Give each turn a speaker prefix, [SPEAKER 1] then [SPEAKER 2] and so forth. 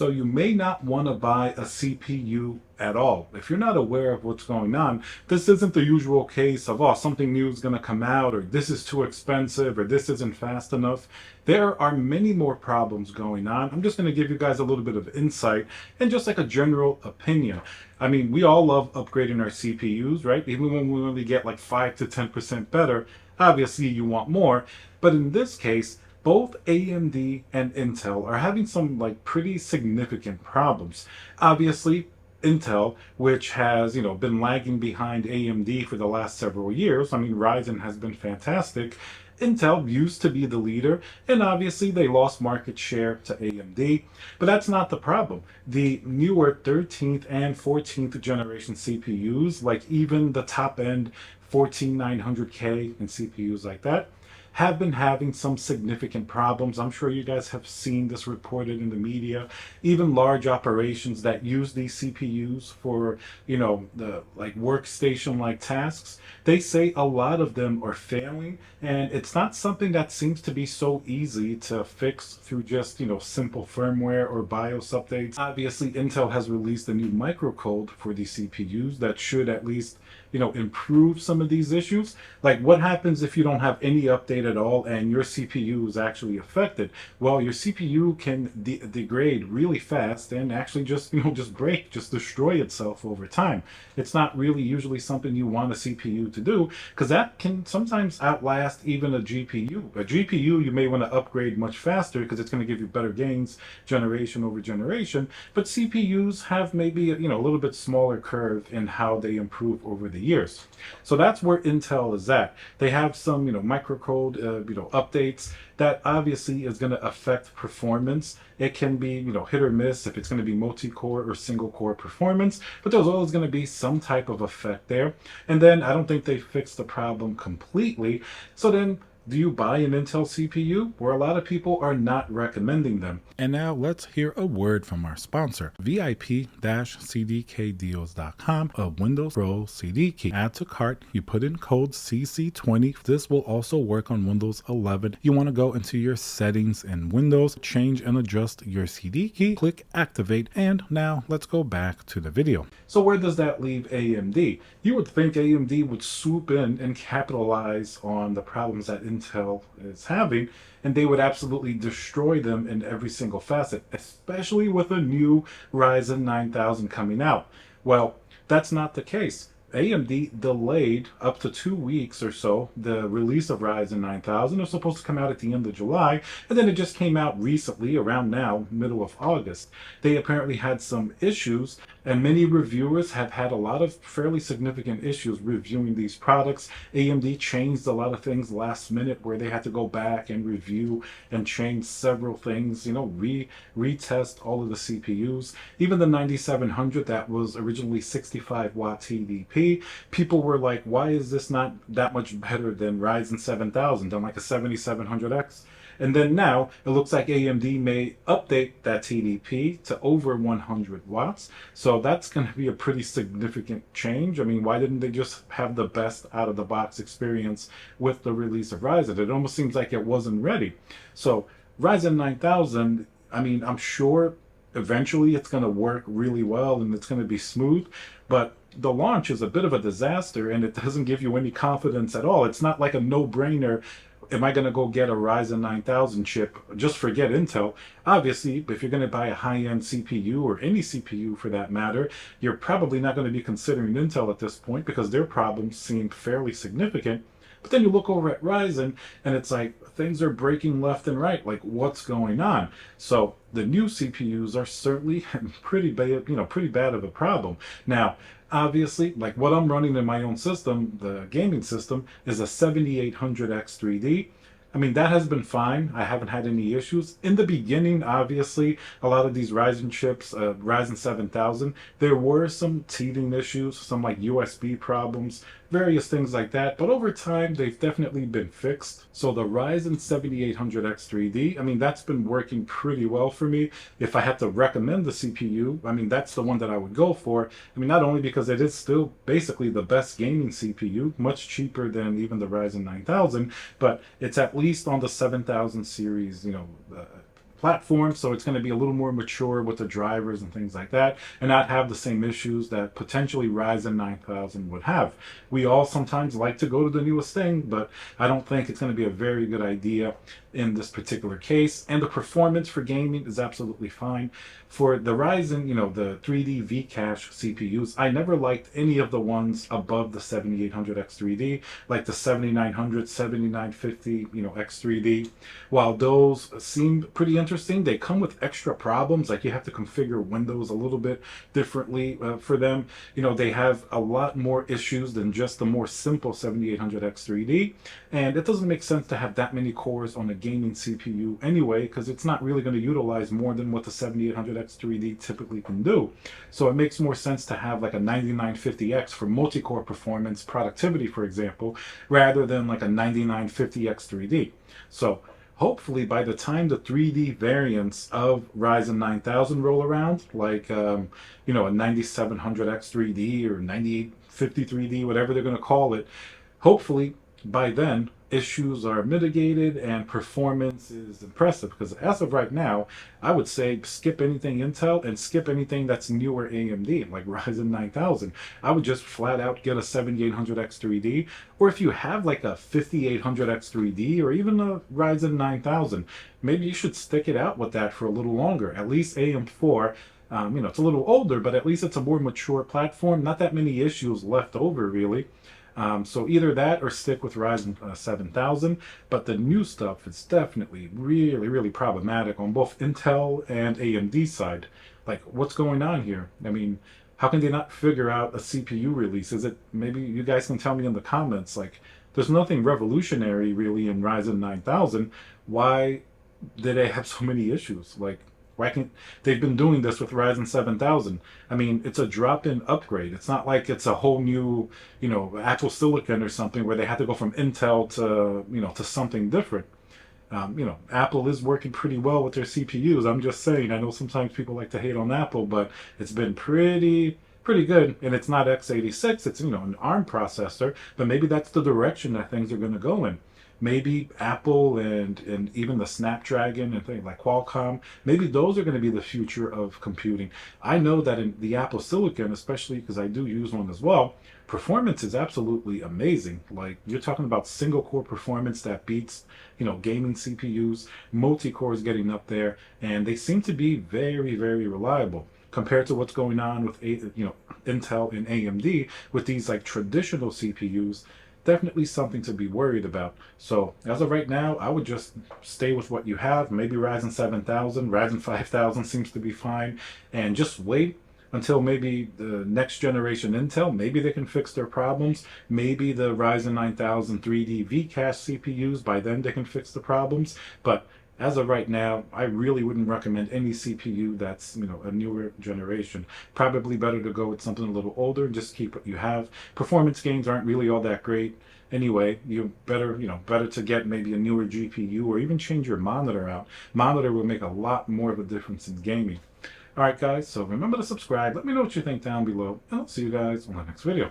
[SPEAKER 1] So you may not want to buy a CPU at all. If you're not aware of what's going on, this isn't the usual case of, oh, something new is going to come out, or this is too expensive, or this isn't fast enough. There are many more problems going on. I'm just going to give you guys a little bit of insight and just like a general opinion. I mean, we all love upgrading our CPUs, right? Even when we only get like 5 to 10% better, obviously you want more. But in this case, both AMD and Intel are having some like pretty significant problems. Obviously, Intel, which has, been lagging behind AMD for the last several years. I mean, Ryzen has been fantastic. Intel used to be the leader, and obviously they lost market share to AMD, but that's not the problem. The newer 13th and 14th generation CPUs, like even the top end 14900K and CPUs like that, have been having some significant problems. I'm sure you guys have seen this reported in the media. Even large operations that use these CPUs for, the like workstation like tasks, they say a lot of them are failing, and it's not something that seems to be so easy to fix through just, simple firmware or BIOS updates. Obviously, Intel has released a new microcode for these CPUs that should at least, improve some of these issues. Like, what happens if you don't have any update at all and your CPU is actually affected? Well, your CPU can degrade really fast and actually just, just break, just destroy itself over time. It's not really usually something you want a CPU to do, because that can sometimes outlast even a GPU. A GPU you may want to upgrade much faster because it's going to give you better gains generation over generation, but CPUs have maybe a little bit smaller curve in how they improve over the years. So that's where Intel is at. They have some microcode updates that obviously is going to affect performance. It can be hit or miss if it's going to be multi-core or single core performance, but there's always going to be some type of effect there. And then I don't think they fixed the problem completely. So then, do you buy an Intel CPU? Where a lot of people are not recommending them. And now let's hear a word from our sponsor, VIP-CDKdeals.com, a Windows Pro CD key. Add to cart, you put in code CC20. This will also work on Windows 11. You want to go into your settings in Windows, change and adjust your CD key, click activate, and now let's go back to the video. So where does that leave AMD? You would think AMD would swoop in and capitalize on the problems that Intel is having, and they would absolutely destroy them in every single facet, especially with a new Ryzen 9000 coming out. Well, that's not the case. AMD delayed up to 2 weeks or so the release of Ryzen 9000. It was supposed to come out at the end of July, and then it just came out recently, around now, middle of August. They apparently had some issues, and many reviewers have had a lot of fairly significant issues reviewing these products. AMD changed a lot of things last minute where they had to go back and review and change several things, retest all of the CPUs. Even the 9700 that was originally 65 watt TDP, people were like, why is this not that much better than Ryzen 7000, than like a 7700X? And then now it looks like AMD may update that TDP to over 100 watts. So that's going to be a pretty significant change. I mean, why didn't they just have the best out of the box experience with the release of Ryzen? It almost seems like it wasn't ready. So Ryzen 9000, I mean, I'm sure eventually it's going to work really well and it's going to be smooth, but the launch is a bit of a disaster and it doesn't give you any confidence at all. It's not like a no-brainer. Am I going to go get a Ryzen 9000 chip? Just forget Intel. Obviously, if you're going to buy a high-end CPU or any CPU for that matter, you're probably not going to be considering Intel at this point because their problems seem fairly significant. But then you look over at Ryzen and it's like things are breaking left and right. Like, what's going on? So the new CPUs are certainly pretty bad, pretty bad of a problem. Now, obviously, like what I'm running in my own system, the gaming system, is a 7800X 3D. I mean, that has been fine. I haven't had any issues. In the beginning, obviously, a lot of these Ryzen chips, Ryzen 7000, there were some teething issues, some like USB problems, various things like that. But over time, they've definitely been fixed. So the Ryzen 7800X 3D, I mean, that's been working pretty well for me. If I had to recommend the CPU, I mean, that's the one that I would go for. I mean, not only because it is still basically the best gaming CPU, much cheaper than even the Ryzen 9000, but it's at least on the 7000 series, platform, so it's going to be a little more mature with the drivers and things like that, and not have the same issues that potentially Ryzen 9000 would have. We all sometimes like to go to the newest thing, but I don't think it's going to be a very good idea in this particular case. And the performance for gaming is absolutely fine. For the Ryzen, the 3D V-Cache CPUs, I never liked any of the ones above the 7800X3D, like the 7900, 7950, X3D. While those seem pretty interesting, they come with extra problems. Like, you have to configure Windows a little bit differently for them. They have a lot more issues than just the more simple 7800X3D. And it doesn't make sense to have that many cores on a gaming CPU anyway, because it's not really going to utilize more than what the 7800X3D typically can do. So it makes more sense to have like a 9950X for multi-core performance, productivity, for example, rather than like a 9950X3D. So hopefully by the time the 3D variants of Ryzen 9000 roll around, like a 9700X3D or 9853D, whatever they're going to call it, hopefully by then issues are mitigated and performance is impressive. Because as of right now, I would say skip anything Intel and skip anything that's newer AMD, like Ryzen 9000. I would just flat out get a 7800X3D, or if you have like a 5800X3D or even a Ryzen 9000, maybe you should stick it out with that for a little longer. At least AM4, it's a little older, but at least it's a more mature platform. Not that many issues left over, really. So either that or stick with Ryzen 7000. But the new stuff is definitely really, really problematic on both Intel and AMD side. Like, what's going on here? I mean, how can they not figure out a CPU release? Is it, maybe you guys can tell me in the comments, like, there's nothing revolutionary really in Ryzen 9000. Why did they have so many issues? Like, why can't they've been doing this with Ryzen 7000? I mean, it's a drop-in upgrade. It's not like it's a whole new, Apple Silicon or something where they have to go from Intel to, to something different. Apple is working pretty well with their CPUs. I'm just saying, I know sometimes people like to hate on Apple, but it's been pretty good. And it's not x86, it's, an ARM processor, but maybe that's the direction that things are going to go in. Maybe Apple and even the Snapdragon and things like Qualcomm, maybe those are going to be the future of computing. I know that in the Apple Silicon, especially because I do use one as well, performance is absolutely amazing. Like, you're talking about single core performance that beats, gaming CPUs, multi-cores getting up there, and they seem to be very, very reliable compared to what's going on with Intel and AMD with these like traditional CPUs. Definitely something to be worried about. So as of right now, I would just stay with what you have. Maybe Ryzen 7000, Ryzen 5000 seems to be fine, and just wait until maybe the next generation Intel. Maybe they can fix their problems. Maybe the Ryzen 9000 3D V-Cache CPUs, by then they can fix the problems. But as of right now, I really wouldn't recommend any CPU that's, a newer generation. Probably better to go with something a little older and just keep what you have. Performance gains aren't really all that great anyway. You better, better to get maybe a newer GPU or even change your monitor out. Monitor will make a lot more of a difference in gaming. All right, guys, so remember to subscribe. Let me know what you think down below, and I'll see you guys on the next video.